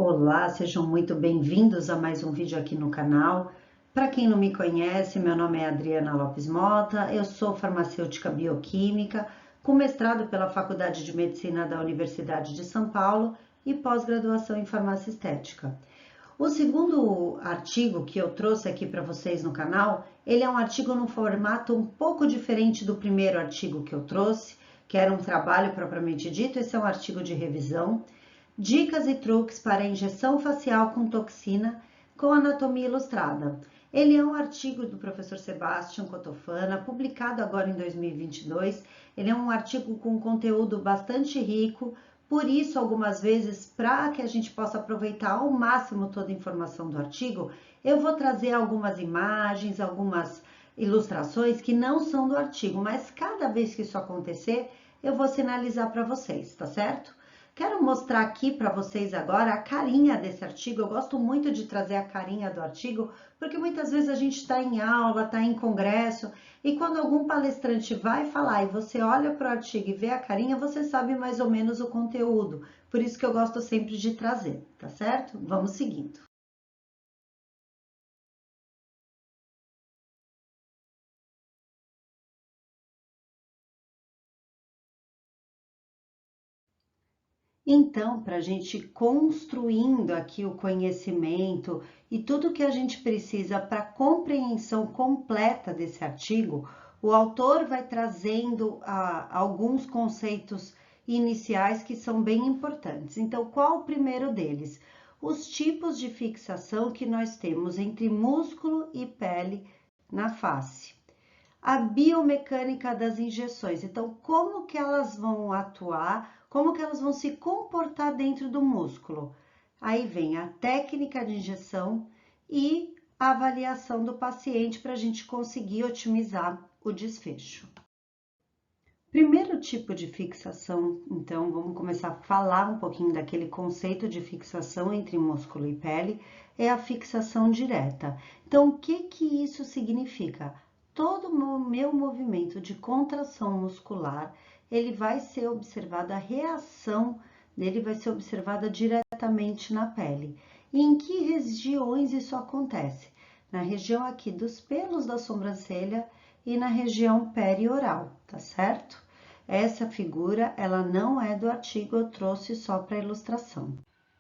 Olá, sejam muito bem-vindos a mais um vídeo aqui no canal. Para quem não me conhece, meu nome é Adriana Lopes Mota, eu sou farmacêutica bioquímica, com mestrado pela Faculdade de Medicina da Universidade de São Paulo e pós-graduação em farmácia estética. O segundo artigo que eu trouxe aqui para vocês no canal, ele é um artigo num formato um pouco diferente do primeiro artigo que eu trouxe, que era um trabalho propriamente dito. Esse é um artigo de revisão. Dicas e truques para injeção facial com toxina com anatomia ilustrada. Ele é um artigo do professor Sebastião Cotofana, publicado agora em 2022. Ele é um artigo com conteúdo bastante rico, por isso, algumas vezes, para que a gente possa aproveitar ao máximo toda a informação do artigo, eu vou trazer algumas imagens, algumas ilustrações que não são do artigo, mas cada vez que isso acontecer, eu vou sinalizar para vocês, tá certo? Quero mostrar aqui para vocês agora a carinha desse artigo. Eu gosto muito de trazer a carinha do artigo, porque muitas vezes a gente está em aula, está em congresso, e quando algum palestrante vai falar e você olha para o artigo e vê a carinha, você sabe mais ou menos o conteúdo. Por isso que eu gosto sempre de trazer, tá certo? Vamos seguindo. Então, para a gente ir construindo aqui o conhecimento e tudo que a gente precisa para a compreensão completa desse artigo, o autor vai trazendo alguns conceitos iniciais que são bem importantes. Então, qual o primeiro deles? Os tipos de fixação que nós temos entre músculo e pele na face. A biomecânica das injeções. Então, como que elas vão atuar, como que elas vão se comportar dentro do músculo. Aí vem a técnica de injeção e a avaliação do paciente para a gente conseguir otimizar o desfecho. Primeiro tipo de fixação, então, vamos começar a falar um pouquinho daquele conceito de fixação entre músculo e pele, é a fixação direta. Então, o que que isso significa? Todo o meu movimento de contração muscular, ele vai ser observado, a reação dele vai ser observada diretamente na pele. E em que regiões isso acontece? Na região aqui dos pelos da sobrancelha e na região perioral, tá certo? Essa figura, ela não é do artigo, eu trouxe só para ilustração.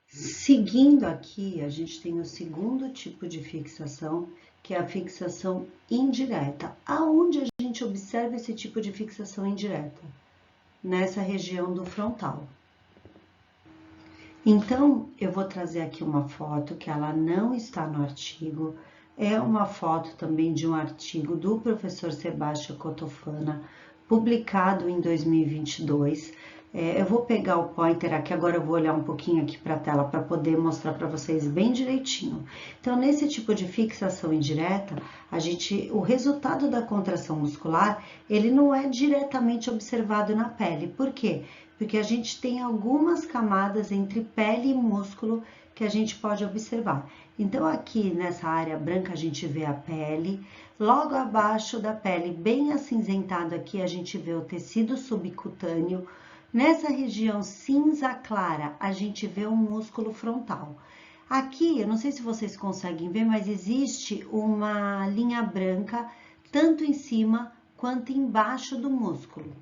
Seguindo aqui, a gente tem o segundo tipo de fixação, que é a fixação indireta. Aonde a gente observa esse tipo de fixação indireta? Nessa região do frontal. Então, eu vou trazer aqui uma foto que ela não está no artigo, é uma foto também de um artigo do professor Sebastião Cotofana, publicado em 2022. Eu vou pegar o pointer aqui, agora eu vou olhar um pouquinho aqui para a tela para poder mostrar para vocês bem direitinho. Então, nesse tipo de fixação indireta, o resultado da contração muscular, ele não é diretamente observado na pele. Por quê? Porque a gente tem algumas camadas entre pele e músculo que a gente pode observar. Então, aqui nessa área branca a gente vê a pele, logo abaixo da pele, bem acinzentado aqui, a gente vê o tecido subcutâneo. Nessa região cinza clara, a gente vê o músculo frontal. Aqui, eu não sei se vocês conseguem ver, mas existe uma linha branca, tanto em cima quanto embaixo do músculo.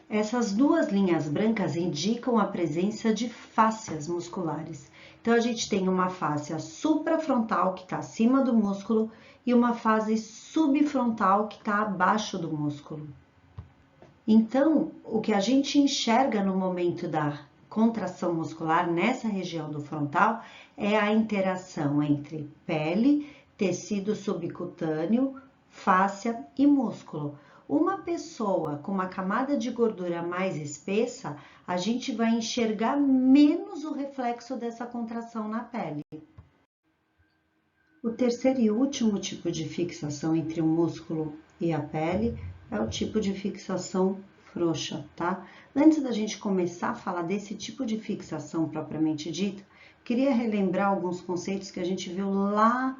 Essas duas linhas brancas indicam a presença de fáscias musculares. Então, a gente tem uma fáscia suprafrontal, que está acima do músculo, e uma fase subfrontal, que está abaixo do músculo. Então, o que a gente enxerga no momento da contração muscular nessa região do frontal é a interação entre pele, tecido subcutâneo, fáscia e músculo. Uma pessoa com uma camada de gordura mais espessa, a gente vai enxergar menos o reflexo dessa contração na pele. O terceiro e último tipo de fixação entre o músculo e a pele é o tipo de fixação frouxa, tá? Antes da gente começar a falar desse tipo de fixação propriamente dita, queria relembrar alguns conceitos que a gente viu lá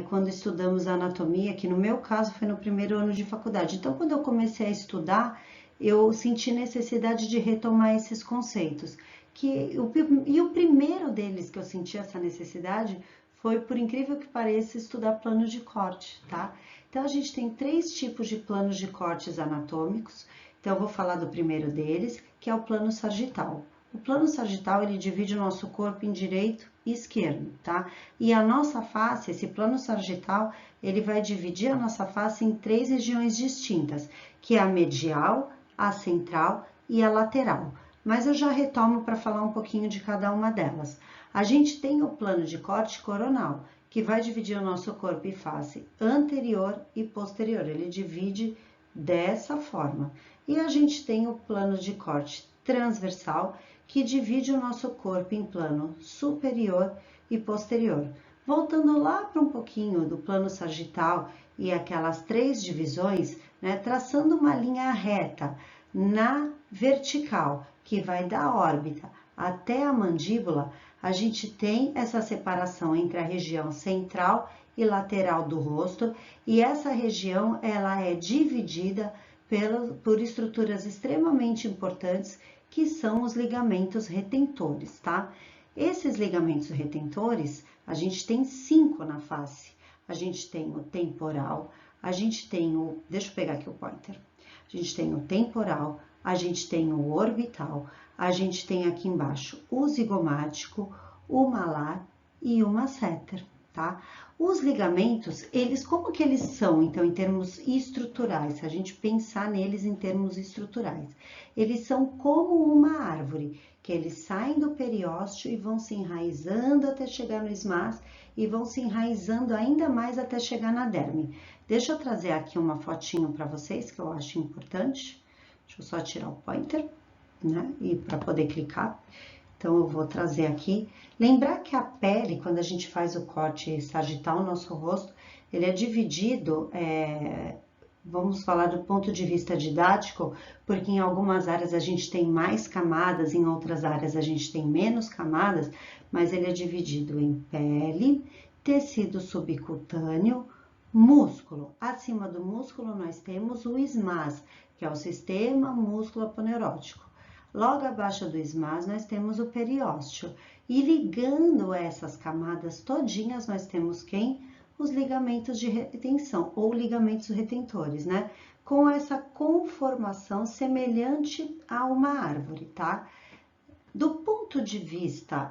quando estudamos a anatomia, que no meu caso foi no primeiro ano de faculdade. Então, quando eu comecei a estudar, eu senti necessidade de retomar esses conceitos, E o primeiro deles que eu senti essa necessidade foi, por incrível que pareça, estudar plano de corte, tá? Então, a gente tem 3 tipos de planos de cortes anatômicos. Então, eu vou falar do primeiro deles, que é o plano sagital. O plano sagital, ele divide o nosso corpo em direito e esquerdo, tá? E a nossa face, esse plano sagital, ele vai dividir a nossa face em 3 regiões distintas, que é a medial, a central e a lateral. Mas eu já retomo para falar um pouquinho de cada uma delas. A gente tem o plano de corte coronal, que vai dividir o nosso corpo em face anterior e posterior. Ele divide dessa forma. E a gente tem o plano de corte transversal, que divide o nosso corpo em plano superior e posterior. Voltando lá para um pouquinho do plano sagital e aquelas 3 divisões, né, traçando uma linha reta na vertical, que vai da órbita até a mandíbula, a gente tem essa separação entre a região central e lateral do rosto, e essa região ela é dividida por estruturas extremamente importantes, que são os ligamentos retentores, tá? Esses ligamentos retentores, a gente tem 5 na face. A gente tem o temporal, a gente tem o... Deixa eu pegar aqui o pointer. A gente tem o temporal, a gente tem o orbital, a gente tem aqui embaixo o zigomático, o malar e o masseter, tá? Os ligamentos, como que eles são, então, em termos estruturais? Se a gente pensar neles em termos estruturais, eles são como uma árvore, que eles saem do periósteo e vão se enraizando até chegar no ismás e vão se enraizando ainda mais até chegar na derme. Deixa eu trazer aqui uma fotinho para vocês, que eu acho importante. Deixa eu só tirar o pointer, né? E para poder clicar. Então, eu vou trazer aqui. Lembrar que a pele, quando a gente faz o corte sagital, o nosso rosto, ele é dividido, vamos falar do ponto de vista didático, porque em algumas áreas a gente tem mais camadas, em outras áreas a gente tem menos camadas, mas ele é dividido em pele, tecido subcutâneo, músculo. Acima do músculo nós temos o ismás, que é o sistema músculo-aponeurótico. Logo abaixo do ismás nós temos o periósteo. E ligando essas camadas todinhas nós temos quem? Os ligamentos de retenção, ou ligamentos retentores, né? Com essa conformação semelhante a uma árvore, tá? Do ponto de vista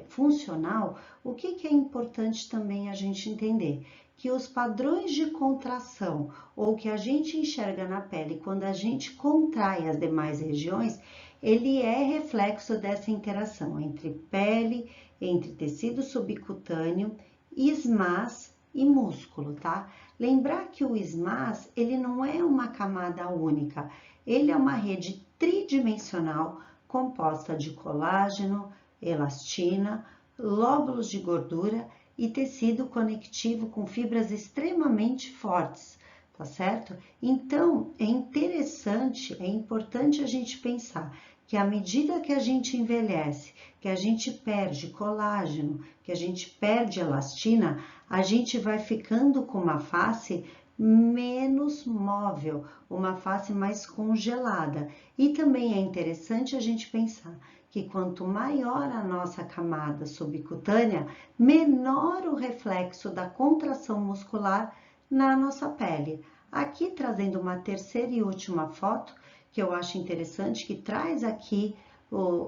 funcional, o que é importante também a gente entender? Que os padrões de contração, ou que a gente enxerga na pele quando a gente contrai as demais regiões, ele é reflexo dessa interação entre pele, entre tecido subcutâneo, ismás e músculo, tá? Lembrar que o ismás, ele não é uma camada única, ele é uma rede tridimensional composta de colágeno, elastina, lóbulos de gordura e tecido conectivo com fibras extremamente fortes, tá certo? Então, é interessante, é importante a gente pensar que à medida que a gente envelhece, que a gente perde colágeno, que a gente perde elastina, a gente vai ficando com uma face menos móvel, uma face mais congelada. E também é interessante a gente pensar que quanto maior a nossa camada subcutânea, menor o reflexo da contração muscular na nossa pele. Aqui trazendo uma terceira e última foto, que eu acho interessante, que traz aqui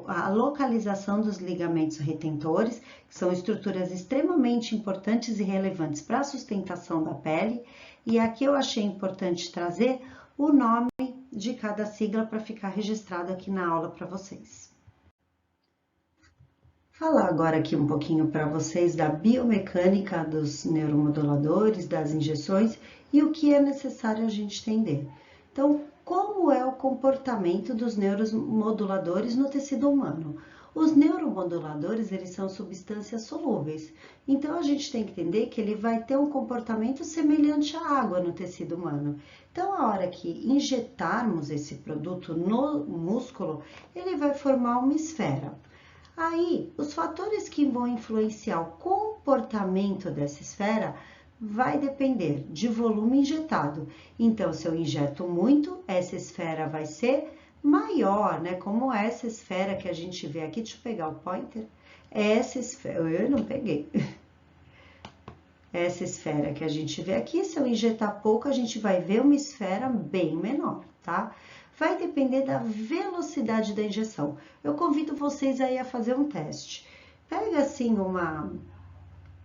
a localização dos ligamentos retentores, que são estruturas extremamente importantes e relevantes para a sustentação da pele. E aqui eu achei importante trazer o nome de cada sigla para ficar registrado aqui na aula para vocês. Falar agora aqui um pouquinho para vocês da biomecânica dos neuromoduladores, das injeções e o que é necessário a gente entender. Então, como é o comportamento dos neuromoduladores no tecido humano? Os neuromoduladores, eles são substâncias solúveis, então a gente tem que entender que ele vai ter um comportamento semelhante à água no tecido humano. Então, a hora que injetarmos esse produto no músculo, ele vai formar uma esfera. Aí, os fatores que vão influenciar o comportamento dessa esfera vai depender de volume injetado. Então, se eu injeto muito, essa esfera vai ser maior, né? Como essa esfera que a gente vê aqui, deixa eu pegar o pointer, essa esfera, eu não peguei. Essa esfera que a gente vê aqui, se eu injetar pouco, a gente vai ver uma esfera bem menor, tá? Vai depender da velocidade da injeção. Eu convido vocês aí a fazer um teste. Pega assim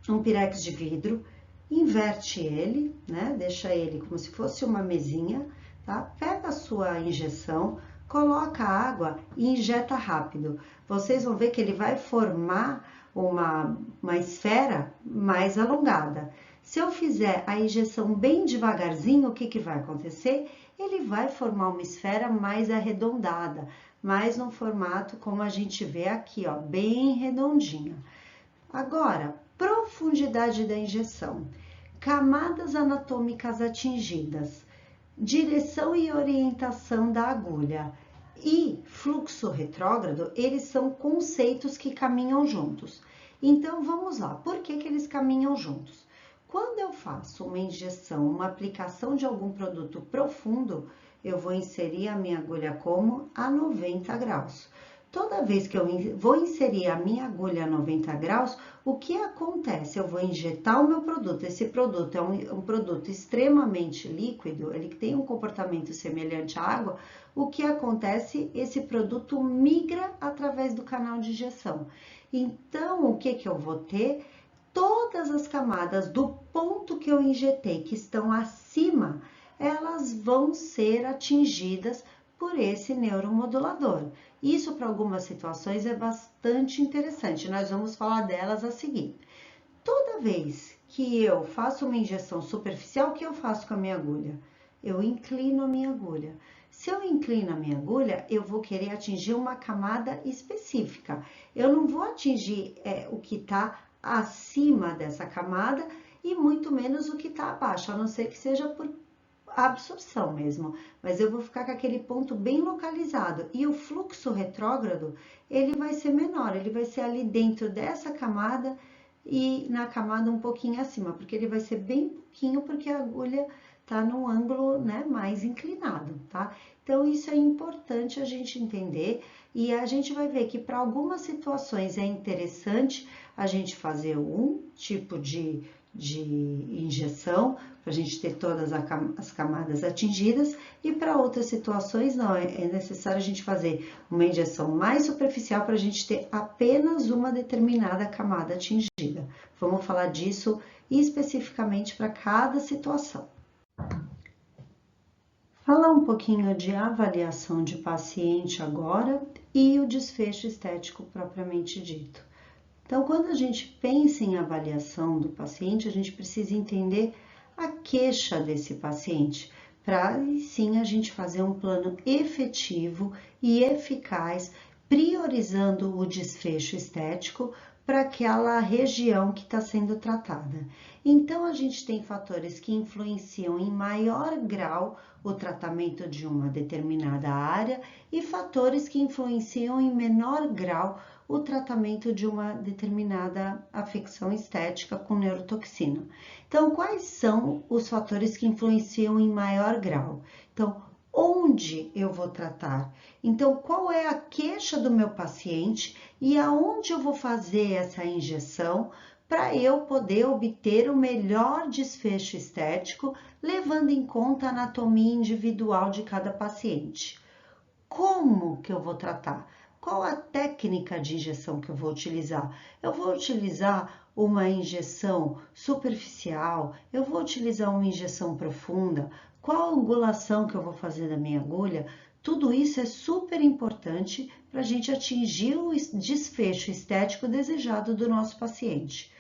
um pirex de vidro, inverte ele, né? Deixa ele como se fosse uma mesinha, tá? Pega a sua injeção, coloca água e injeta rápido. Vocês vão ver que ele vai formar uma esfera mais alongada. Se eu fizer a injeção bem devagarzinho, o que que vai acontecer? Ele vai formar uma esfera mais arredondada, mais no formato como a gente vê aqui, ó, bem redondinha. Agora, profundidade da injeção, camadas anatômicas atingidas, direção e orientação da agulha e fluxo retrógrado, eles são conceitos que caminham juntos. Então, vamos lá, por que que eles caminham juntos? Quando eu faço uma injeção, uma aplicação de algum produto profundo, eu vou inserir a minha agulha como a 90 graus. Toda vez que eu vou inserir a minha agulha a 90 graus, o que acontece? Eu vou injetar o meu produto. Esse produto é um produto extremamente líquido, ele tem um comportamento semelhante à água. O que acontece? Esse produto migra através do canal de injeção. Então, o que que eu vou ter? Todas as camadas do ponto que eu injetei, que estão acima, elas vão ser atingidas por esse neuromodulador. Isso, para algumas situações, é bastante interessante. Nós vamos falar delas a seguir. Toda vez que eu faço uma injeção superficial, o que eu faço com a minha agulha? Eu inclino a minha agulha. Se eu inclino a minha agulha, eu vou querer atingir uma camada específica. Eu não vou atingir o que está acima dessa camada e muito menos o que está abaixo, a não ser que seja por absorção mesmo, mas eu vou ficar com aquele ponto bem localizado. E o fluxo retrógrado, ele vai ser menor, ele vai ser ali dentro dessa camada e na camada um pouquinho acima, porque ele vai ser bem pouquinho, porque a agulha tá no ângulo, né, mais inclinado, tá? Então, isso é importante a gente entender e a gente vai ver que para algumas situações é interessante a gente fazer um tipo de injeção, para a gente ter todas as camadas atingidas, e para outras situações não, é necessário a gente fazer uma injeção mais superficial para a gente ter apenas uma determinada camada atingida. Vamos falar disso especificamente para cada situação. Falar um pouquinho de avaliação de paciente agora e o desfecho estético propriamente dito. Então, quando a gente pensa em avaliação do paciente, a gente precisa entender a queixa desse paciente, para sim a gente fazer um plano efetivo e eficaz, priorizando o desfecho estético para aquela região que está sendo tratada. Então, a gente tem fatores que influenciam em maior grau o tratamento de uma determinada área e fatores que influenciam em menor grau o tratamento de uma determinada afecção estética com neurotoxina. Então, quais são os fatores que influenciam em maior grau? Então, onde eu vou tratar? Então, qual é a queixa do meu paciente e aonde eu vou fazer essa injeção para eu poder obter o melhor desfecho estético, levando em conta a anatomia individual de cada paciente. Como que eu vou tratar? Qual a técnica de injeção que eu vou utilizar? Eu vou utilizar uma injeção superficial? Eu vou utilizar uma injeção profunda? Qual a angulação que eu vou fazer da minha agulha? Tudo isso é super importante para a gente atingir o desfecho estético desejado do nosso paciente.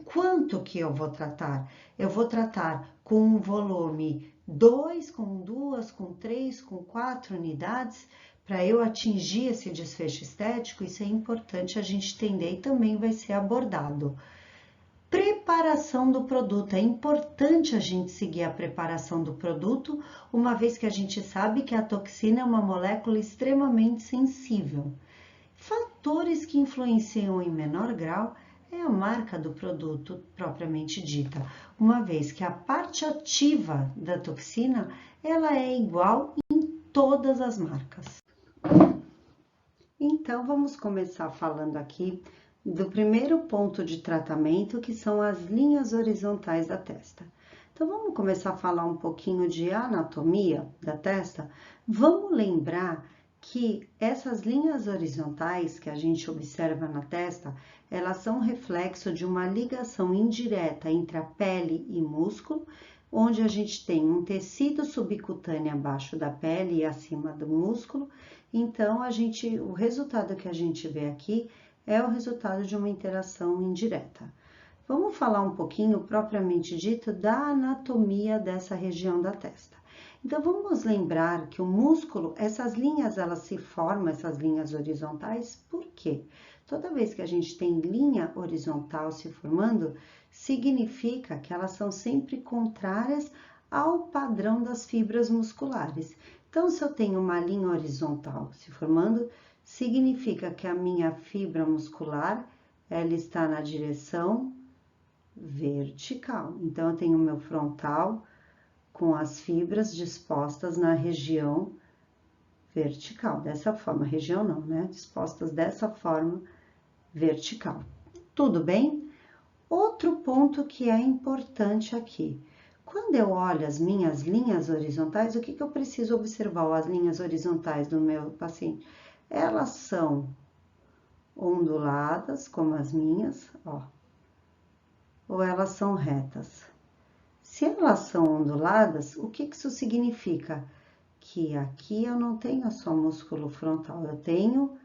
Quanto que eu vou tratar? Eu vou tratar com um volume 2, com 2, com 3, com 4 unidades, para eu atingir esse desfecho estético. Isso é importante a gente entender e também vai ser abordado. Preparação do produto. É importante a gente seguir a preparação do produto, uma vez que a gente sabe que a toxina é uma molécula extremamente sensível. Fatores que influenciam em menor grau é a marca do produto propriamente dita, uma vez que a parte ativa da toxina, ela é igual em todas as marcas. Então, vamos começar falando aqui do primeiro ponto de tratamento, que são as linhas horizontais da testa. Então, vamos começar a falar um pouquinho de anatomia da testa. Vamos lembrar que essas linhas horizontais que a gente observa na testa, elas são reflexo de uma ligação indireta entre a pele e músculo, onde a gente tem um tecido subcutâneo abaixo da pele e acima do músculo. Então, o resultado que a gente vê aqui é o resultado de uma interação indireta. Vamos falar um pouquinho, propriamente dito, da anatomia dessa região da testa. Então, vamos lembrar que o músculo, essas linhas, elas se formam, essas linhas horizontais, por quê? Toda vez que a gente tem linha horizontal se formando, significa que elas são sempre contrárias ao padrão das fibras musculares. Então, se eu tenho uma linha horizontal se formando, significa que a minha fibra muscular, ela está na direção vertical. Então, eu tenho o meu frontal com as fibras dispostas na região vertical, dessa forma, região não, né? Dispostas dessa forma vertical. Tudo bem? Outro ponto que é importante aqui. Quando eu olho as minhas linhas horizontais, o que eu preciso observar? As linhas horizontais do meu paciente, elas são onduladas, como as minhas, ó, ou elas são retas? Se elas são onduladas, o que isso significa? Que aqui eu não tenho só músculo frontal, eu tenho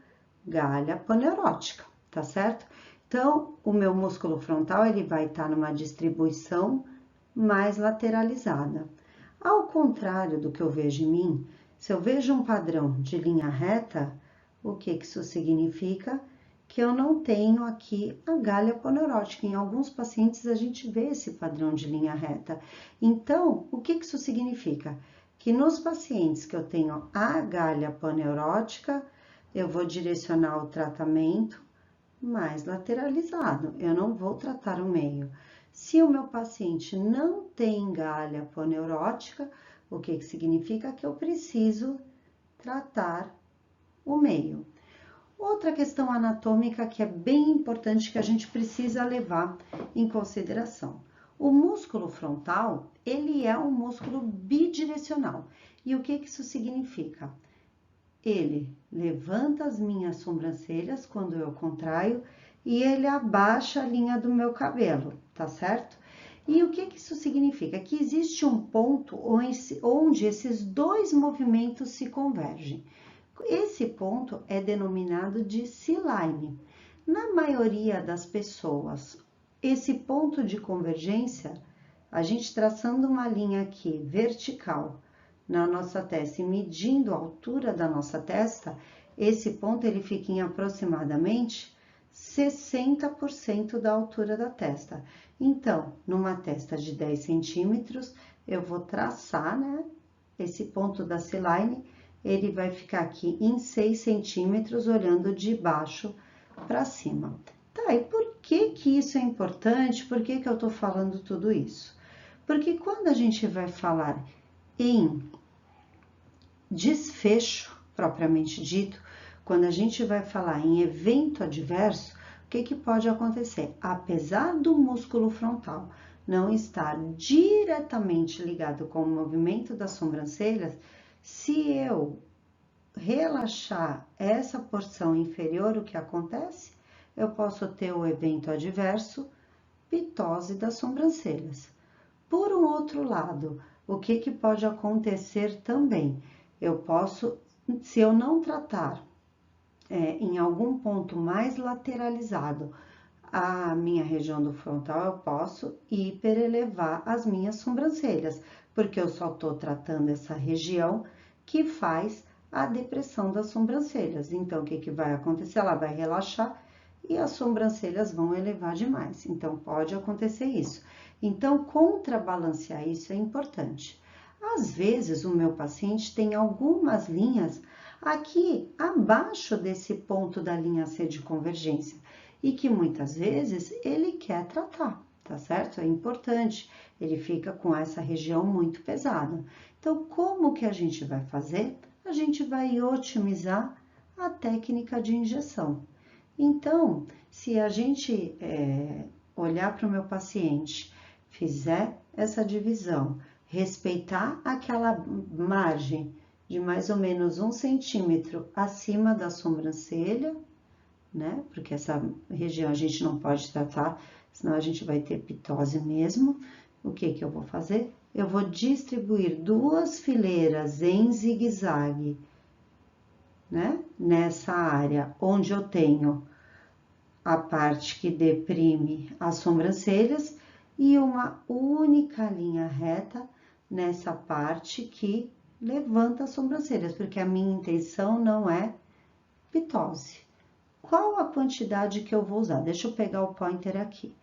galha poneurótica, tá certo? Então, o meu músculo frontal, ele vai estar numa distribuição mais lateralizada. Ao contrário do que eu vejo em mim, se eu vejo um padrão de linha reta, o que isso significa? Que eu não tenho aqui a galha poneurótica. Em alguns pacientes a gente vê esse padrão de linha reta. Então, o que isso significa? Que nos pacientes que eu tenho a galha poneurótica, eu vou direcionar o tratamento mais lateralizado, eu não vou tratar o meio. Se o meu paciente não tem galha poneurótica, o que significa? Que eu preciso tratar o meio. Outra questão anatômica que é bem importante que a gente precisa levar em consideração. O músculo frontal, ele é um músculo bidirecional. E o que isso significa? Ele levanta as minhas sobrancelhas quando eu contraio e ele abaixa a linha do meu cabelo, tá certo? E o que isso significa? Que existe um ponto onde esses dois movimentos se convergem. Esse ponto é denominado de C-line. Na maioria das pessoas, esse ponto de convergência, a gente traçando uma linha aqui vertical na nossa testa e medindo a altura da nossa testa, esse ponto ele fica em aproximadamente 60% da altura da testa. Então, numa testa de 10 centímetros, eu vou traçar, né, esse ponto da C-line, ele vai ficar aqui em 6 centímetros, olhando de baixo para cima. Tá, e por que isso é importante? Por que eu tô falando tudo isso? Porque quando a gente vai falar em desfecho, propriamente dito, quando a gente vai falar em evento adverso, o que pode acontecer? Apesar do músculo frontal não estar diretamente ligado com o movimento das sobrancelhas, se eu relaxar essa porção inferior, o que acontece? Eu posso ter o evento adverso, pitose das sobrancelhas. Por um outro lado, o que pode acontecer também? Eu posso, se eu não tratar em algum ponto mais lateralizado a minha região do frontal, eu posso hiperelevar as minhas sobrancelhas, porque eu só estou tratando essa região que faz a depressão das sobrancelhas. Então, o que vai acontecer? Ela vai relaxar e as sobrancelhas vão elevar demais. Então, pode acontecer isso. Então, contrabalancear isso é importante. Às vezes, o meu paciente tem algumas linhas aqui abaixo desse ponto da linha C de convergência e que muitas vezes ele quer tratar, tá certo? É importante, ele fica com essa região muito pesada. Então, como que a gente vai fazer? A gente vai otimizar a técnica de injeção. Então, se a gente olhar para o meu paciente, fizer essa divisão, respeitar aquela margem de mais ou menos 1 centímetro acima da sobrancelha, né? Porque essa região a gente não pode tratar, senão a gente vai ter pitose mesmo. O que que eu vou fazer? Eu vou distribuir 2 fileiras em zigue-zague, né? Nessa área onde eu tenho a parte que deprime as sobrancelhas e uma única linha reta nessa parte que levanta as sobrancelhas, porque a minha intenção não é pitose. Qual a quantidade que eu vou usar? Deixa eu pegar o pointer aqui.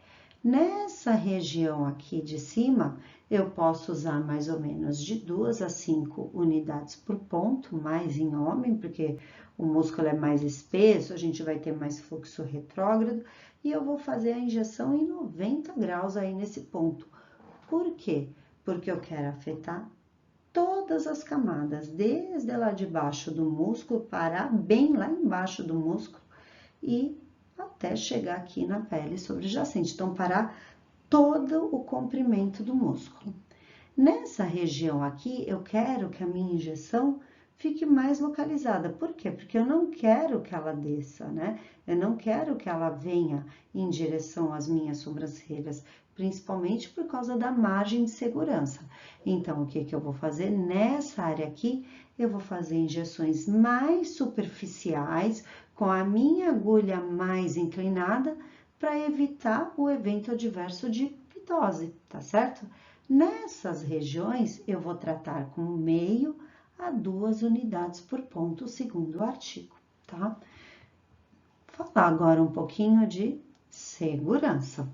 Nessa região aqui de cima, eu posso usar mais ou menos de 2 a 5 unidades por ponto, mais em homem, porque o músculo é mais espesso, a gente vai ter mais fluxo retrógrado, e eu vou fazer a injeção em 90 graus aí nesse ponto. Por quê? Porque eu quero afetar todas as camadas, desde lá de baixo do músculo, parar bem lá embaixo do músculo, e até chegar aqui na pele sobrejacente. Então, parar todo o comprimento do músculo. Nessa região aqui, eu quero que a minha injeção fique mais localizada. Por quê? Porque eu não quero que ela desça, né? Eu não quero que ela venha em direção às minhas sobrancelhas, principalmente por causa da margem de segurança. Então, o que que eu vou fazer? Nessa área aqui, eu vou fazer injeções mais superficiais, com a minha agulha mais inclinada, para evitar o evento adverso de pitose, tá certo? Nessas regiões, eu vou tratar com meio a 2 unidades por ponto, segundo o artigo, tá? Vou falar agora um pouquinho de segurança,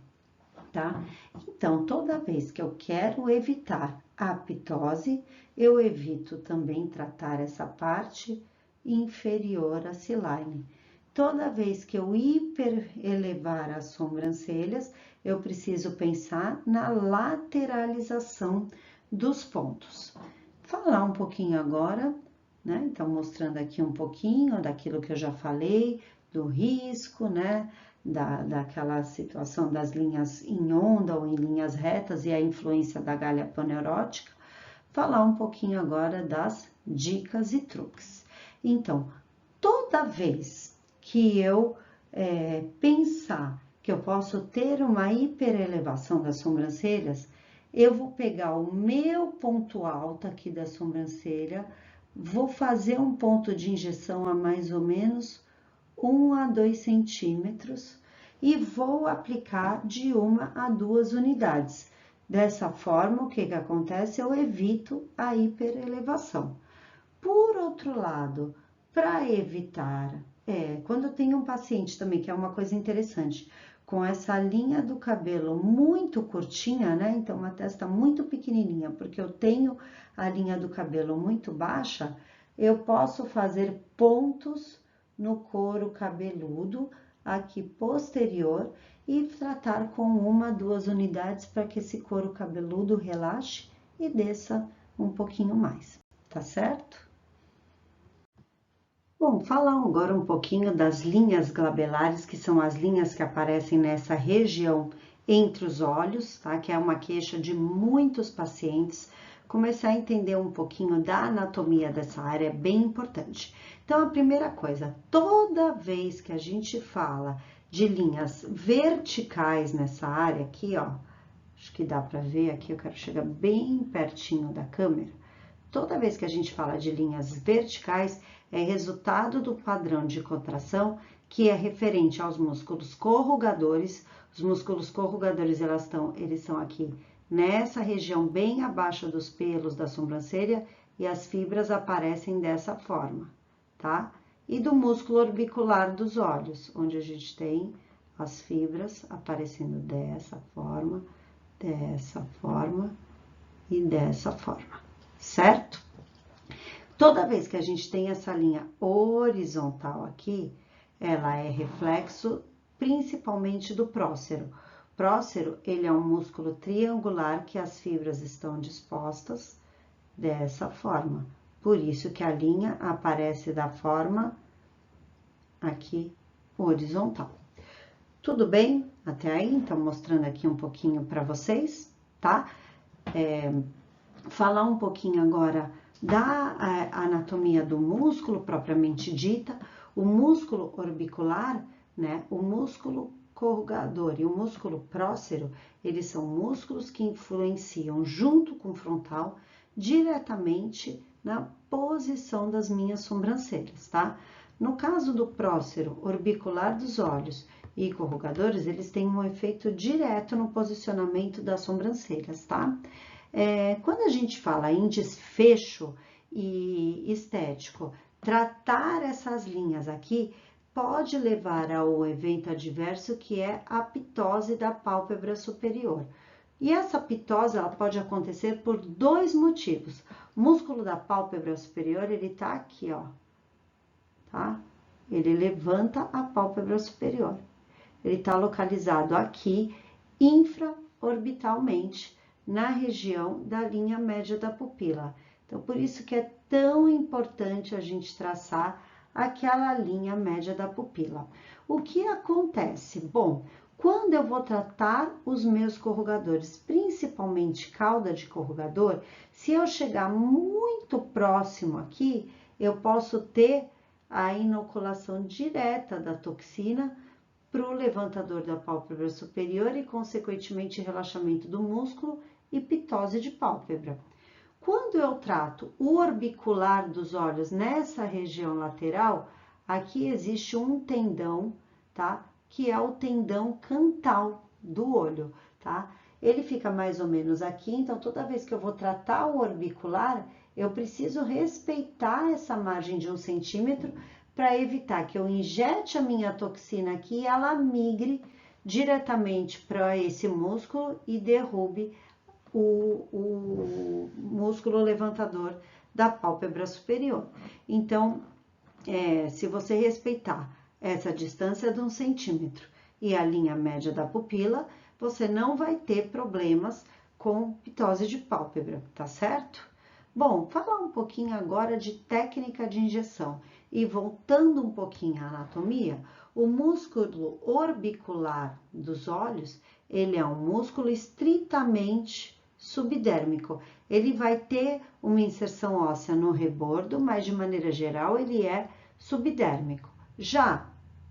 tá? Então, toda vez que eu quero evitar a pitose, eu evito também tratar essa parte inferior à C-line. Toda vez que eu hiperelevar as sobrancelhas, eu preciso pensar na lateralização dos pontos. Falar um pouquinho agora, né? Então, mostrando aqui um pouquinho daquilo que eu já falei, do risco, né? Daquela situação das linhas em onda ou em linhas retas e a influência da galha paneurótica. Falar um pouquinho agora das dicas e truques. Então, toda vez que eu pensar que eu posso ter uma hiperelevação das sobrancelhas, eu vou pegar o meu ponto alto aqui da sobrancelha, vou fazer um ponto de injeção a mais ou menos 1 a 2 centímetros e vou aplicar de 1 a 2 unidades. Dessa forma, o que que acontece? Eu evito a hiperelevação. Por outro lado, para evitar, quando eu tenho um paciente também, que é uma coisa interessante, com essa linha do cabelo muito curtinha, né? Então, uma testa muito pequenininha, porque eu tenho a linha do cabelo muito baixa, eu posso fazer pontos no couro cabeludo, aqui posterior, e tratar com 1 a 2 unidades para que esse couro cabeludo relaxe e desça um pouquinho mais, tá certo? Bom, falar agora um pouquinho das linhas glabelares, que são as linhas que aparecem nessa região entre os olhos, tá? Que é uma queixa de muitos pacientes. Começar a entender um pouquinho da anatomia dessa área é bem importante. Então, a primeira coisa, toda vez que a gente fala de linhas verticais nessa área aqui, ó, acho que dá para ver aqui, eu quero chegar bem pertinho da câmera. Toda vez que a gente fala de linhas verticais, é resultado do padrão de contração que é referente aos músculos corrugadores. Os músculos corrugadores, eles são aqui nessa região bem abaixo dos pelos da sobrancelha e as fibras aparecem dessa forma, tá? E do músculo orbicular dos olhos, onde a gente tem as fibras aparecendo dessa forma e dessa forma, certo? Toda vez que a gente tem essa linha horizontal aqui, ela é reflexo principalmente do prócero. Prócero, ele é um músculo triangular que as fibras estão dispostas dessa forma. Por isso que a linha aparece da forma aqui horizontal. Tudo bem até aí? Então, mostrando aqui um pouquinho para vocês, tá? Falar um pouquinho agora da anatomia do músculo propriamente dita. O músculo orbicular, né? O músculo corrugador e o músculo prócero, eles são músculos que influenciam junto com o frontal diretamente na posição das minhas sobrancelhas, tá? No caso do prócero, orbicular dos olhos e corrugadores, eles têm um efeito direto no posicionamento das sobrancelhas, tá? Quando a gente fala em desfecho e estético, tratar essas linhas aqui pode levar ao evento adverso que é a ptose da pálpebra superior. E essa ptose, ela pode acontecer por dois motivos. O músculo da pálpebra superior, ele tá aqui, ó, tá? Ele levanta a pálpebra superior. Ele tá localizado aqui, infraorbitalmente, na região da linha média da pupila. Então, por isso que é tão importante a gente traçar aquela linha média da pupila. O que acontece? Bom, quando eu vou tratar os meus corrugadores, principalmente cauda de corrugador, se eu chegar muito próximo aqui, eu posso ter a inoculação direta da toxina para o levantador da pálpebra superior e, consequentemente, relaxamento do músculo e ptose de pálpebra. Quando eu trato o orbicular dos olhos nessa região lateral, aqui existe um tendão, tá? Que é o tendão cantal do olho, tá? Ele fica mais ou menos aqui, então toda vez que eu vou tratar o orbicular, eu preciso respeitar essa margem de 1 centímetro para evitar que eu injete a minha toxina aqui e ela migre diretamente para esse músculo e derrube o músculo levantador da pálpebra superior. Então, se você respeitar essa distância de 1 centímetro e a linha média da pupila, você não vai ter problemas com ptose de pálpebra, tá certo? Bom, falar um pouquinho agora de técnica de injeção e voltando um pouquinho à anatomia, o músculo orbicular dos olhos, ele é um músculo estritamente subdérmico. Ele vai ter uma inserção óssea no rebordo, mas de maneira geral ele é subdérmico. Já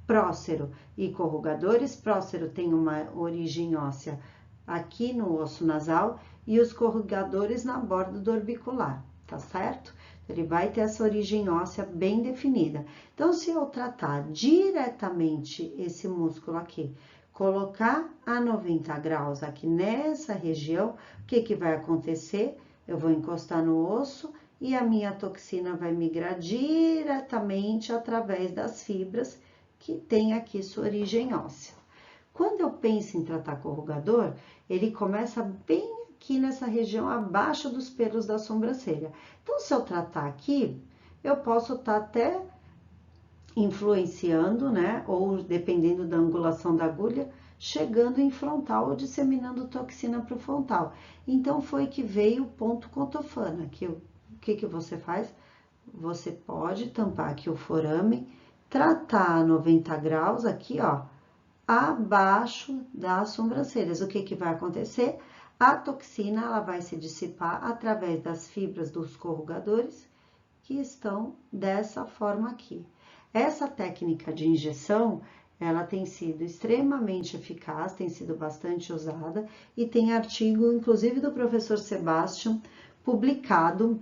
prócero e corrugadores, prócero tem uma origem óssea aqui no osso nasal e os corrugadores na borda do orbicular, tá certo? Ele vai ter essa origem óssea bem definida. Então, se eu tratar diretamente esse músculo aqui, colocar a 90 graus aqui nessa região, o que que vai acontecer? Eu vou encostar no osso e a minha toxina vai migrar diretamente através das fibras que tem aqui sua origem óssea. Quando eu penso em tratar corrugador, ele começa bem aqui nessa região abaixo dos pelos da sobrancelha. Então, se eu tratar aqui, eu posso estar até influenciando, né? Ou dependendo da angulação da agulha, chegando em frontal ou disseminando toxina para o frontal. Então, foi que veio o ponto cotofana, que o que você faz? Você pode tampar aqui o forame, tratar a 90 graus aqui, ó, abaixo das sobrancelhas. O que que vai acontecer? A toxina, ela vai se dissipar através das fibras dos corrugadores, que estão dessa forma aqui. Essa técnica de injeção, ela tem sido extremamente eficaz, tem sido bastante usada, e tem artigo, inclusive do professor Sebastian, publicado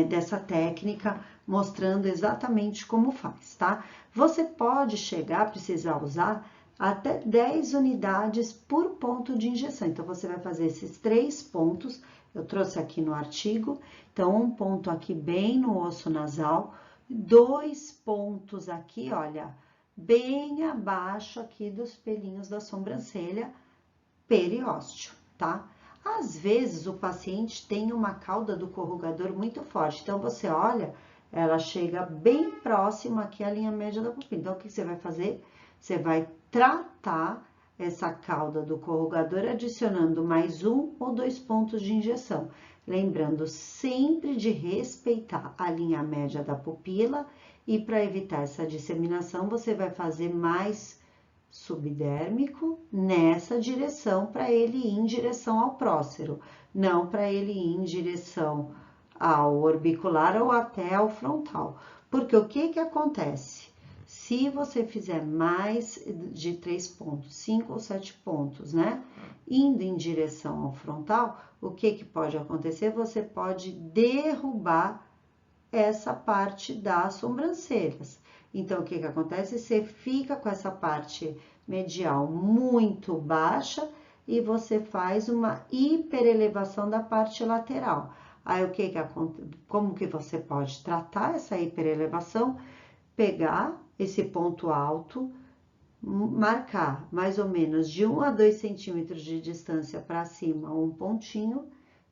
dessa técnica, mostrando exatamente como faz, tá? Você pode chegar a precisar usar até 10 unidades por ponto de injeção. Então, você vai fazer esses 3 pontos, eu trouxe aqui no artigo. Então, um ponto aqui bem no osso nasal, 2 pontos aqui, olha, bem abaixo aqui dos pelinhos da sobrancelha, periósteo, tá? Às vezes, o paciente tem uma cauda do corrugador muito forte. Então, você olha, ela chega bem próxima aqui à linha média da pupila. Então, o que você vai fazer? Você vai tratar essa cauda do corrugador adicionando mais 1 ou 2 pontos de injeção. Lembrando sempre de respeitar a linha média da pupila e para evitar essa disseminação, você vai fazer mais subdérmico nessa direção para ele ir em direção ao prócero, não para ele ir em direção ao orbicular ou até ao frontal. Porque o que que acontece? Se você fizer mais de 3 pontos, 5 ou 7 pontos, né? Indo em direção ao frontal, o que que pode acontecer? Você pode derrubar essa parte das sobrancelhas. Então, o que que acontece? Você fica com essa parte medial muito baixa e você faz uma hiperelevação da parte lateral. Aí, o que que acontece? Como que você pode tratar essa hiperelevação? Pegar esse ponto alto, marcar mais ou menos de 1 a 2 centímetros de distância para cima um pontinho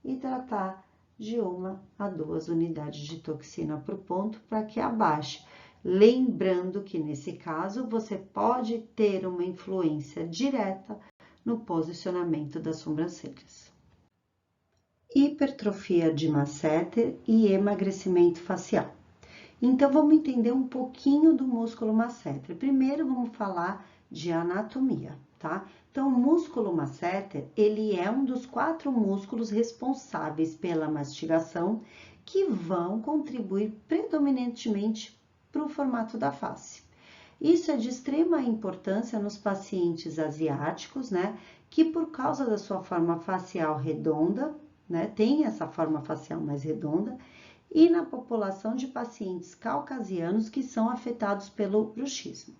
e tratar de 1 a 2 unidades de toxina por ponto para que abaixe. Lembrando que nesse caso você pode ter uma influência direta no posicionamento das sobrancelhas. Hipertrofia de masseter e emagrecimento facial. Então, vamos entender um pouquinho do músculo masseter. Primeiro, vamos falar de anatomia, tá? Então, o músculo masseter, ele é um dos 4 músculos responsáveis pela mastigação que vão contribuir predominantemente para o formato da face. Isso é de extrema importância nos pacientes asiáticos, né? Que por causa da sua forma facial redonda, né? Tem essa forma facial mais redonda, e na população de pacientes caucasianos que são afetados pelo bruxismo.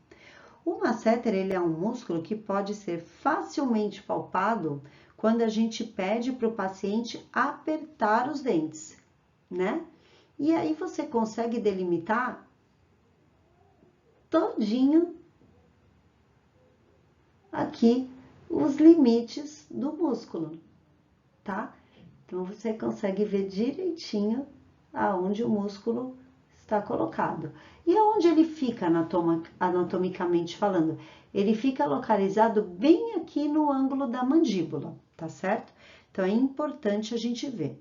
O masseter, ele é um músculo que pode ser facilmente palpado quando a gente pede para o paciente apertar os dentes, né? E aí você consegue delimitar todinho aqui os limites do músculo, tá? Então, você consegue ver direitinho aonde o músculo está colocado. E aonde ele fica anatomicamente falando? Ele fica localizado bem aqui no ângulo da mandíbula, tá certo? Então, é importante a gente ver.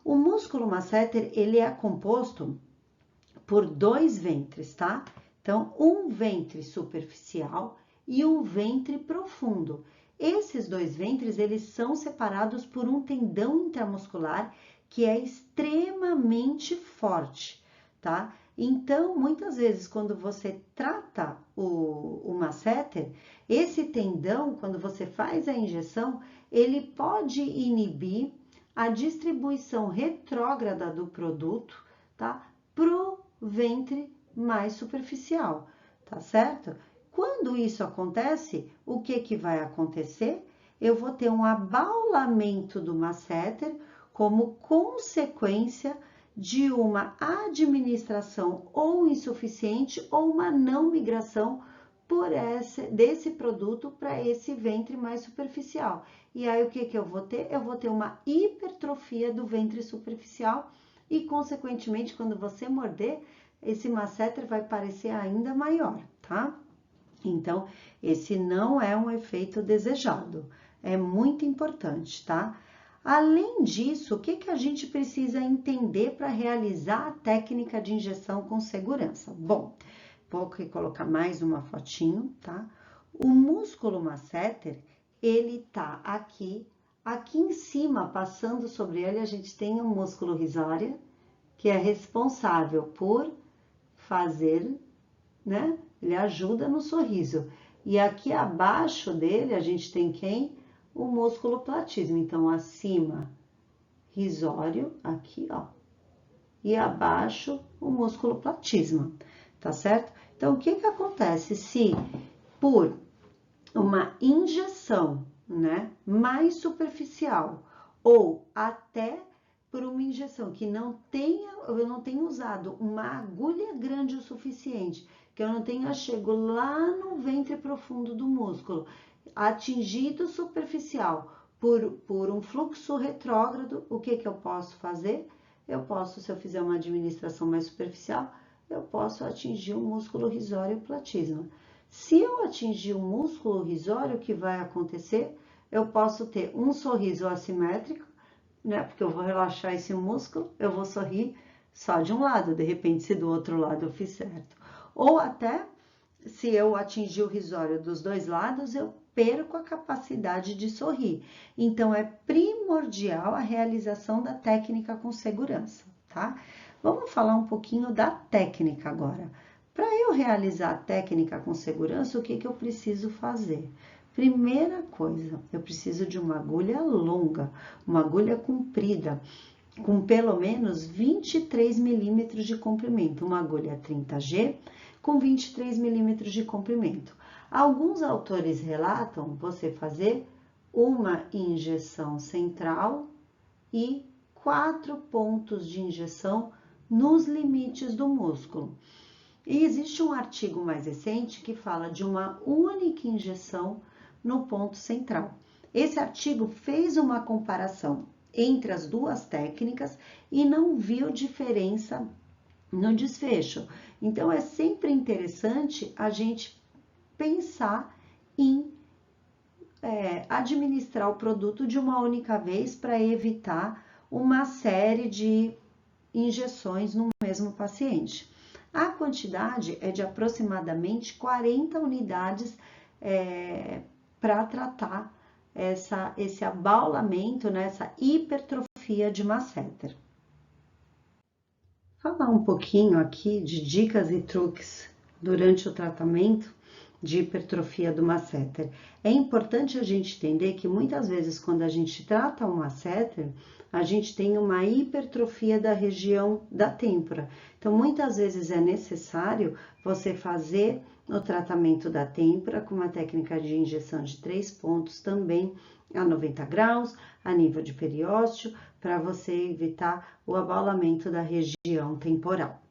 O músculo masseter, ele é composto por 2 ventres, tá? Então, um ventre superficial e um ventre profundo. Esses 2 ventres, eles são separados por um tendão intramuscular que é extremamente forte, tá? Então, muitas vezes, quando você trata o masseter, esse tendão, quando você faz a injeção, ele pode inibir a distribuição retrógrada do produto, tá? Pro ventre mais superficial, tá certo? Quando isso acontece, o que que vai acontecer? Eu vou ter um abaulamento do masseter como consequência de uma administração ou insuficiente ou uma não migração desse produto para esse ventre mais superficial. E aí, o que que eu vou ter? Eu vou ter uma hipertrofia do ventre superficial e, consequentemente, quando você morder, esse masseter vai parecer ainda maior, tá? Então, esse não é um efeito desejado. É muito importante, tá? Além disso, o que que a gente precisa entender para realizar a técnica de injeção com segurança? Bom, vou colocar mais uma fotinho, tá? O músculo masseter, ele tá aqui em cima, passando sobre ele, a gente tem um músculo risório, que é responsável por fazer, né? Ele ajuda no sorriso. E aqui abaixo dele, a gente tem quem? O músculo platísmo. Então, acima, risório, aqui, ó. E abaixo, o músculo platísmo, tá certo? Então, o que que acontece se por uma injeção, né, mais superficial ou até por uma injeção que eu não tenha usado uma agulha grande o suficiente, que eu não tenha chego lá no ventre profundo do músculo, atingido superficial por um fluxo retrógrado, o que que eu posso fazer? Eu posso, se eu fizer uma administração mais superficial, eu posso atingir o músculo risório platísmo. Se eu atingir o músculo risório, o que vai acontecer? Eu posso ter um sorriso assimétrico, né? Porque eu vou relaxar esse músculo, eu vou sorrir só de um lado, de repente, se do outro lado eu fiz certo. Ou até, se eu atingir o risório dos dois lados, eu perco a capacidade de sorrir. Então, é primordial a realização da técnica com segurança, tá? Vamos falar um pouquinho da técnica agora. Para eu realizar a técnica com segurança, o que eu preciso fazer? Primeira coisa, eu preciso de uma agulha longa, uma agulha comprida, com pelo menos 23 milímetros de comprimento, uma agulha 30G com 23 milímetros de comprimento. Alguns autores relatam você fazer uma injeção central e 4 pontos de injeção nos limites do músculo. E existe um artigo mais recente que fala de uma única injeção no ponto central. Esse artigo fez uma comparação entre as duas técnicas e não viu diferença no desfecho. Então, é sempre interessante a gente pensar em administrar o produto de uma única vez para evitar uma série de injeções no mesmo paciente. A quantidade é de aproximadamente 40 unidades para tratar esse abaulamento, né, essa hipertrofia de masseter. Falar um pouquinho aqui de dicas e truques durante o tratamento de hipertrofia do masseter. É importante a gente entender que muitas vezes quando a gente trata o masseter, a gente tem uma hipertrofia da região da têmpora. Então, muitas vezes é necessário você fazer o tratamento da têmpora com uma técnica de injeção de 3 pontos também a 90 graus, a nível de periósteo, para você evitar o abaulamento da região temporal.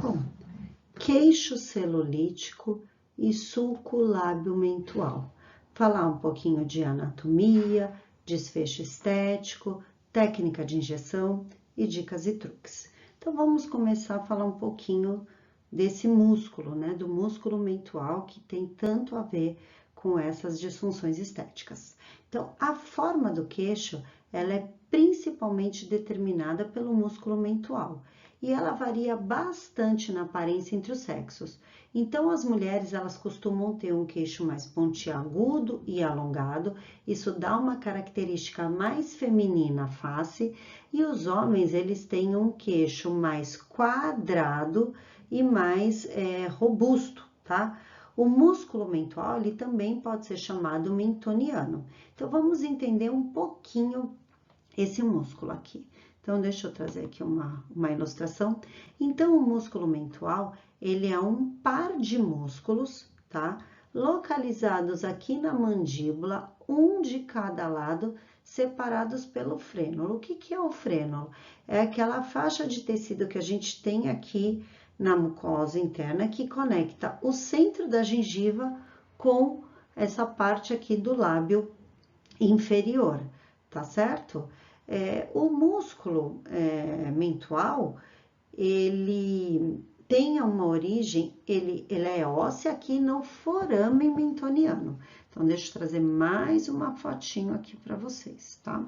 Bom, queixo celulítico e sulco lábio mentual. Falar um pouquinho de anatomia, desfecho estético, técnica de injeção e dicas e truques. Então, vamos começar a falar um pouquinho desse músculo, né? Do músculo mentual que tem tanto a ver com essas disfunções estéticas. Então, a forma do queixo, ela é principalmente determinada pelo músculo mentual e ela varia bastante na aparência entre os sexos. Então, as mulheres, elas costumam ter um queixo mais pontiagudo e alongado, isso dá uma característica mais feminina à face, e os homens, eles têm um queixo mais quadrado e mais robusto, tá? O músculo mentual, ele também pode ser chamado mentoniano. Então, vamos entender um pouquinho esse músculo aqui. Então, deixa eu trazer aqui uma ilustração. Então, o músculo mentual, ele é um par de músculos, tá? Localizados aqui na mandíbula, um de cada lado, separados pelo frênulo. O que é o frênulo? É aquela faixa de tecido que a gente tem aqui na mucosa interna que conecta o centro da gengiva com essa parte aqui do lábio inferior, tá certo? O músculo mentual, ele tem uma origem, ele é óssea aqui no foramen mentoniano. Então, deixa eu trazer mais uma fotinho aqui para vocês, tá?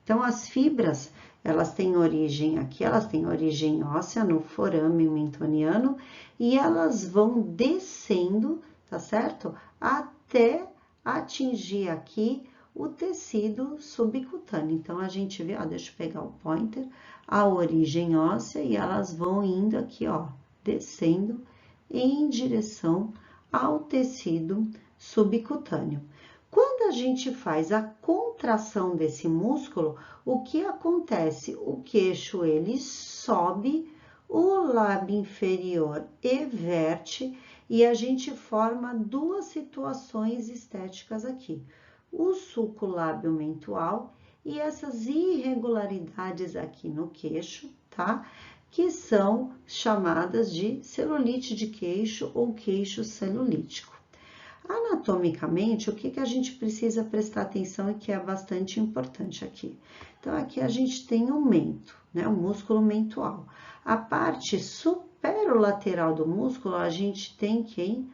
Então, as fibras, elas têm origem aqui, elas têm origem óssea no foramen mentoniano e elas vão descendo, tá certo? Até atingir aqui o tecido subcutâneo. Então, a gente vê, ó, deixa eu pegar o pointer, a origem óssea e elas vão indo aqui, ó, descendo em direção ao tecido subcutâneo. Quando a gente faz a contração desse músculo, o que acontece? O queixo ele sobe, o lábio inferior everte e a gente forma duas situações estéticas aqui. O sulco lábio mentual e essas irregularidades aqui no queixo, tá? Que são chamadas de celulite de queixo ou queixo celulítico. Anatomicamente, o que a gente precisa prestar atenção e que é bastante importante aqui? Então, aqui a gente tem o mento, né? O músculo mentual. A parte superolateral do músculo, a gente tem quem?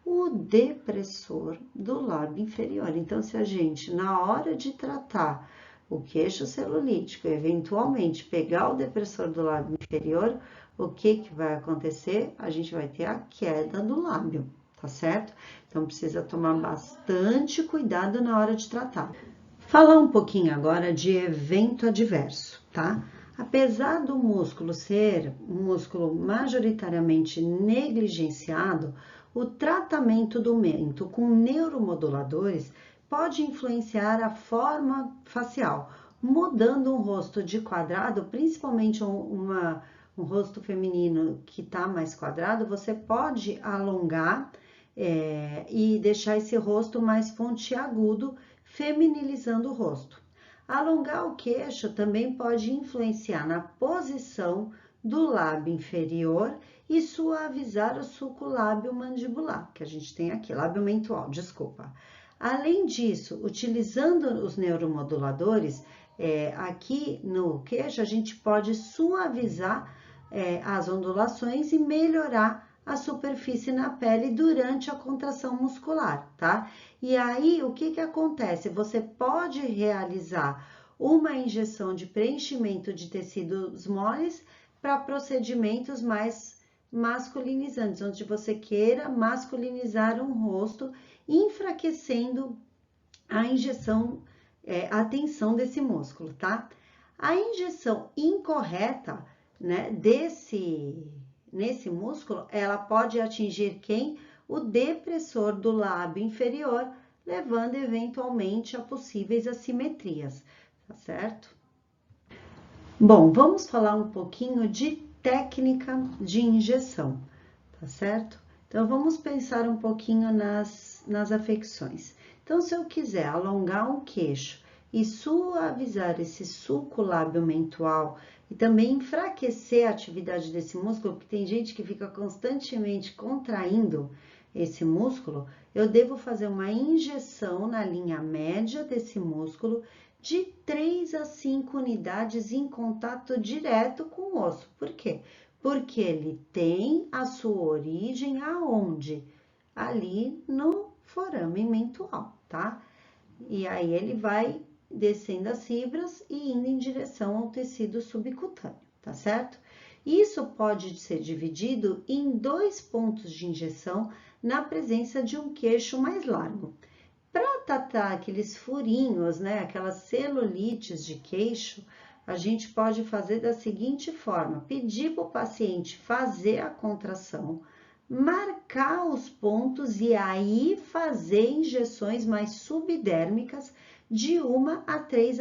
O depressor do lábio inferior. Então, se a gente, na hora de tratar o queixo celulítico, eventualmente pegar o depressor do lábio inferior, o que vai acontecer? A gente vai ter a queda do lábio, tá certo? Então, precisa tomar bastante cuidado na hora de tratar. Falar um pouquinho agora de evento adverso, tá? Apesar do músculo ser um músculo majoritariamente negligenciado, o tratamento do mento com neuromoduladores pode influenciar a forma facial, mudando um rosto de quadrado, principalmente um rosto feminino que está mais quadrado, você pode alongar e deixar esse rosto mais pontiagudo, feminilizando o rosto. Alongar o queixo também pode influenciar na posição do lábio inferior e suavizar o sulco lábio mandibular, que a gente tem aqui, lábio mentual, desculpa. Além disso, utilizando os neuromoduladores, aqui no queixo, a gente pode suavizar as ondulações e melhorar a superfície na pele durante a contração muscular, tá? E aí, o que acontece? Você pode realizar uma injeção de preenchimento de tecidos moles para procedimentos mais masculinizantes, onde você queira masculinizar um rosto, enfraquecendo a injeção, a tensão desse músculo, tá? A injeção incorreta, né, nesse músculo, ela pode atingir quem? O depressor do lábio inferior, levando eventualmente a possíveis assimetrias, tá certo? Bom, vamos falar um pouquinho de técnica de injeção, tá certo? Então, vamos pensar um pouquinho nas afecções. Então, se eu quiser alongar um queixo e suavizar esse sulco lábio mentual e também enfraquecer a atividade desse músculo, porque tem gente que fica constantemente contraindo esse músculo, eu devo fazer uma injeção na linha média desse músculo de 3 a 5 unidades em contato direto com o osso. Por quê? Porque ele tem a sua origem aonde? Ali no forame mentual, tá? E aí ele vai descendo as fibras e indo em direção ao tecido subcutâneo, tá certo? Isso pode ser dividido em 2 pontos de injeção na presença de um queixo mais largo. Para tratar aqueles furinhos, né, aquelas celulites de queixo, a gente pode fazer da seguinte forma: pedir para o paciente fazer a contração, marcar os pontos e aí fazer injeções mais subdérmicas de 1 a 3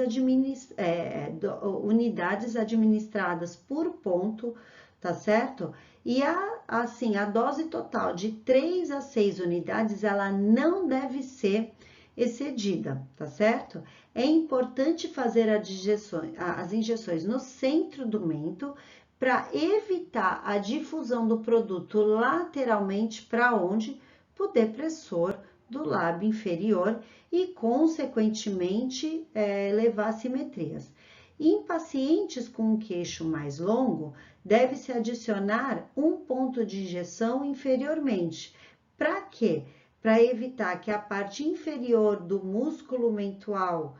unidades administradas por ponto, tá certo? E assim, a dose total de 3 a 6 unidades, ela não deve ser excedida, tá certo? É importante fazer as injeções no centro do mento para evitar a difusão do produto lateralmente para onde? Para o depressor do lábio inferior e, consequentemente, levar a simetrias. Em pacientes com um queixo mais longo, deve-se adicionar um ponto de injeção inferiormente. Para quê? Para evitar que a parte inferior do músculo mentual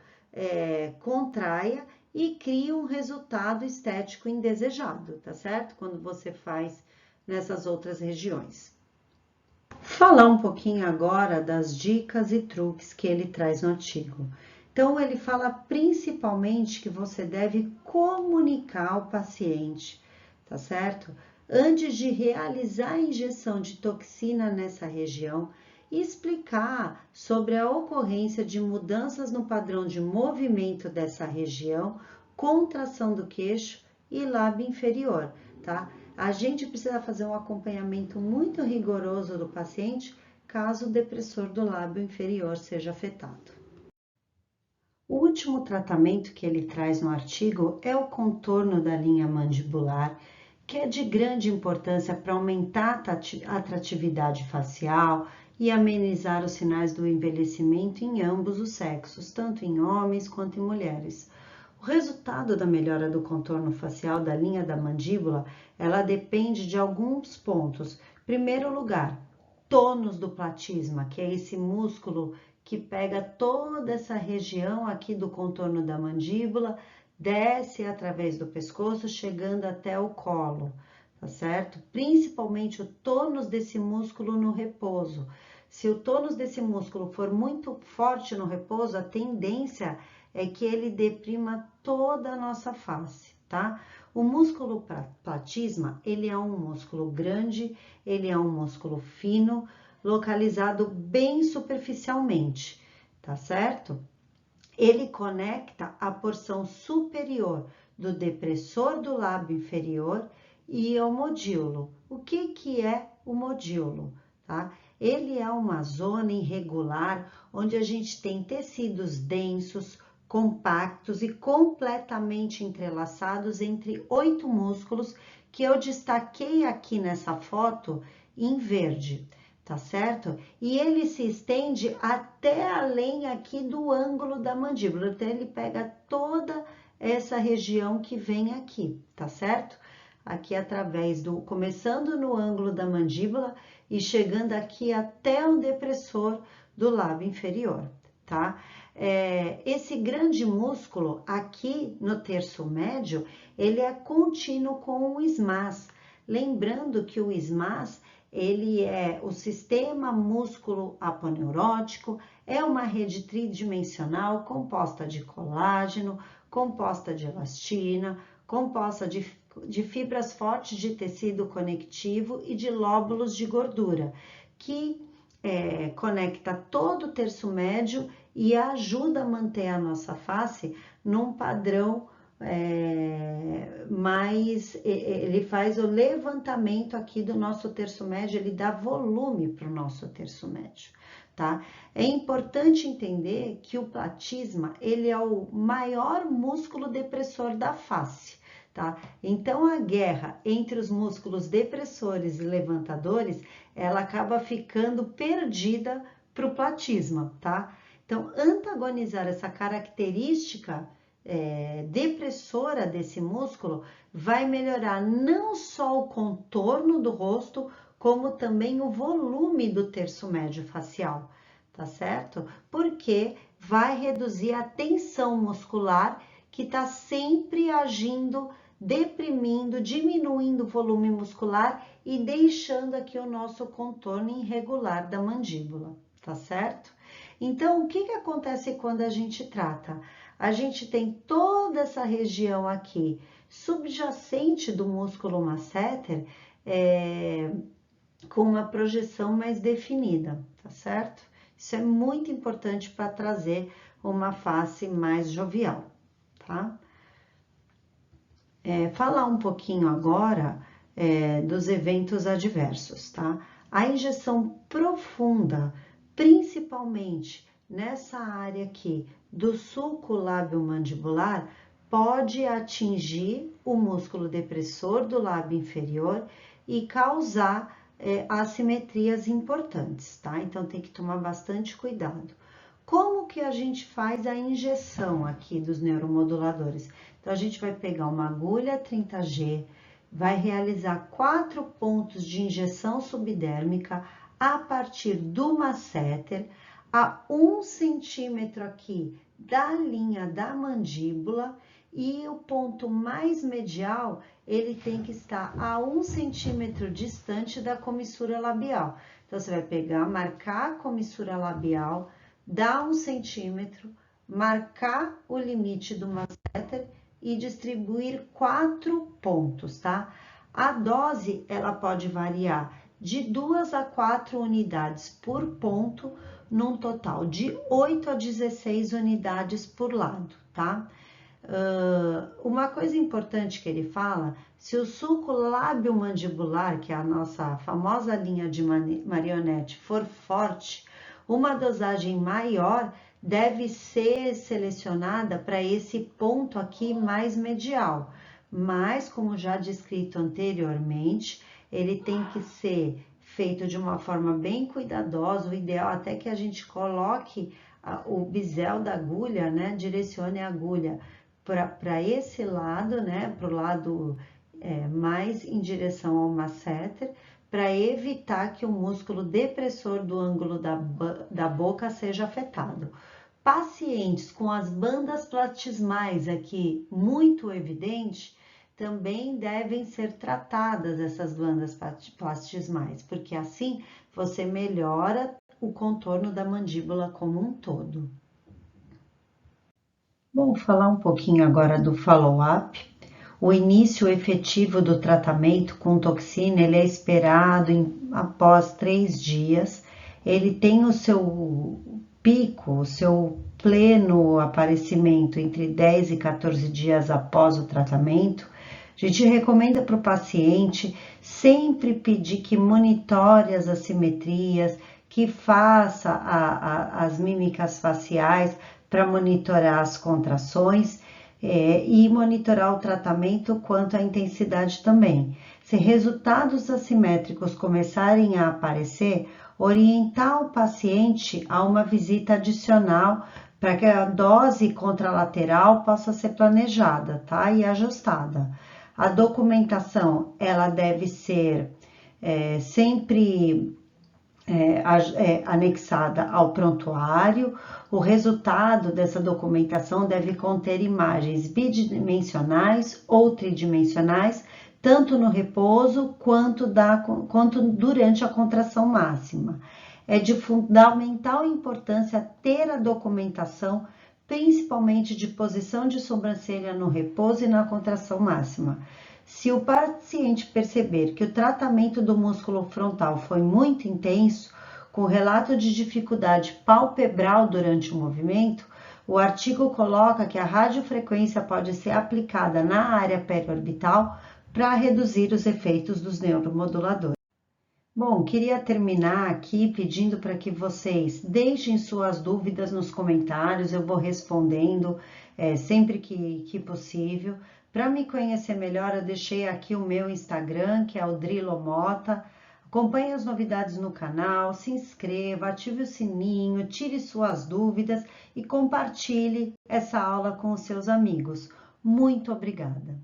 contraia e crie um resultado estético indesejado, tá certo? Quando você faz nessas outras regiões. Falar um pouquinho agora das dicas e truques que ele traz no artigo. Então, ele fala principalmente que você deve comunicar ao paciente, tá certo? antes de realizar a injeção de toxina nessa região, explicar sobre a ocorrência de mudanças no padrão de movimento dessa região, contração do queixo e lábio inferior, tá? A gente precisa fazer um acompanhamento muito rigoroso do paciente caso o depressor do lábio inferior seja afetado. O último tratamento que ele traz no artigo é o contorno da linha mandibular, que é de grande importância para aumentar a atratividade facial e amenizar os sinais do envelhecimento em ambos os sexos, tanto em homens quanto em mulheres. O resultado da melhora do contorno facial da linha da mandíbula, ela depende de alguns pontos. Primeiro lugar, tônus do platisma, que é esse músculo que pega toda essa região aqui do contorno da mandíbula, desce através do pescoço, chegando até o colo, tá certo? Principalmente o tônus desse músculo no repouso. Se o tônus desse músculo for muito forte no repouso, a tendência é que ele deprima toda a nossa face, tá? O músculo platisma, ele é um músculo grande, ele é um músculo fino, localizado bem superficialmente, tá certo? Ele conecta a porção superior do depressor do lábio inferior e ao modíolo. O que é o modíolo? Tá? Ele é uma zona irregular onde a gente tem tecidos densos, compactos e completamente entrelaçados entre 8 músculos que eu destaquei aqui nessa foto em verde, tá certo? E ele se estende até além aqui do ângulo da mandíbula, então ele pega toda essa região que vem aqui, tá certo? Aqui através do, começando no ângulo da mandíbula e chegando aqui até o depressor do lábio inferior, tá? Esse grande músculo aqui no terço médio, ele é contínuo com o ismás. Lembrando que o ismás, ele é o sistema músculo aponeurótico, é uma rede tridimensional composta de colágeno, composta de elastina, composta de fibras fortes de tecido conectivo e de lóbulos de gordura, que conecta todo o terço médio e ajuda a manter a nossa face num padrão ele faz o levantamento aqui do nosso terço médio, ele dá volume para o nosso terço médio, tá? É importante entender que o platisma, ele é o maior músculo depressor da face, tá? Então, a guerra entre os músculos depressores e levantadores, ela acaba ficando perdida para o platisma, tá? Então, antagonizar essa característica depressora desse músculo vai melhorar não só o contorno do rosto, como também o volume do terço médio facial, tá certo? Porque vai reduzir a tensão muscular que está sempre agindo, deprimindo, diminuindo o volume muscular e deixando aqui o nosso contorno irregular da mandíbula, tá certo? Então, o que acontece quando a gente trata? A gente tem toda essa região aqui subjacente do músculo masseter com uma projeção mais definida, tá certo? Isso é muito importante para trazer uma face mais jovial, tá? Falar um pouquinho agora dos eventos adversos, tá? A injeção profunda, principalmente nessa área aqui do sulco lábio mandibular, pode atingir o músculo depressor do lábio inferior e causar assimetrias importantes, tá? Então tem que tomar bastante cuidado. Como que a gente faz a injeção aqui dos neuromoduladores? Então, a gente vai pegar uma agulha 30G, vai realizar 4 pontos de injeção subdérmica a partir do masseter, a 1 centímetro aqui da linha da mandíbula, e o ponto mais medial, ele tem que estar a 1 centímetro distante da comissura labial. Então, você vai pegar, marcar a comissura labial, dar 1 centímetro, marcar o limite do masseter e distribuir 4 pontos, tá? A dose, ela pode variar de 2 a 4 unidades por ponto, num total de 8 a 16 unidades por lado, tá? Uma coisa importante que ele fala, se o sulco lábio-mandibular, que é a nossa famosa linha de marionete, for forte, uma dosagem maior deve ser selecionada para esse ponto aqui mais medial. Mas, como já descrito anteriormente, ele tem que ser feito de uma forma bem cuidadosa, o ideal até que a gente coloque o bisel da agulha, né, direcione a agulha para esse lado, né, para o lado mais em direção ao masseter, para evitar que o músculo depressor do ângulo da boca seja afetado. Pacientes com as bandas platismais aqui muito evidente, também devem ser tratadas essas bandas platismais, porque assim você melhora o contorno da mandíbula como um todo. Vou falar um pouquinho agora do follow-up. O início efetivo do tratamento com toxina ele é esperado após 3 dias. Ele tem o seu pico, o seu pleno aparecimento entre 10 e 14 dias após o tratamento. A gente recomenda para o paciente sempre pedir que monitore as assimetrias, que faça as mímicas faciais para monitorar as contrações e monitorar o tratamento quanto à intensidade também. Se resultados assimétricos começarem a aparecer, orientar o paciente a uma visita adicional para que a dose contralateral possa ser planejada, tá? E ajustada. A documentação, ela deve ser sempre anexada ao prontuário. O resultado dessa documentação deve conter imagens bidimensionais ou tridimensionais, tanto no repouso quanto durante a contração máxima. É de fundamental importância ter a documentação, principalmente de posição de sobrancelha no repouso e na contração máxima. Se o paciente perceber que o tratamento do músculo frontal foi muito intenso, com relato de dificuldade palpebral durante o movimento, o artigo coloca que a radiofrequência pode ser aplicada na área periorbital para reduzir os efeitos dos neuromoduladores. Bom, queria terminar aqui pedindo para que vocês deixem suas dúvidas nos comentários, eu vou respondendo sempre que possível. Para me conhecer melhor, eu deixei aqui o meu Instagram, que é o Drilo Mota. Acompanhe as novidades no canal, se inscreva, ative o sininho, tire suas dúvidas e compartilhe essa aula com os seus amigos. Muito obrigada!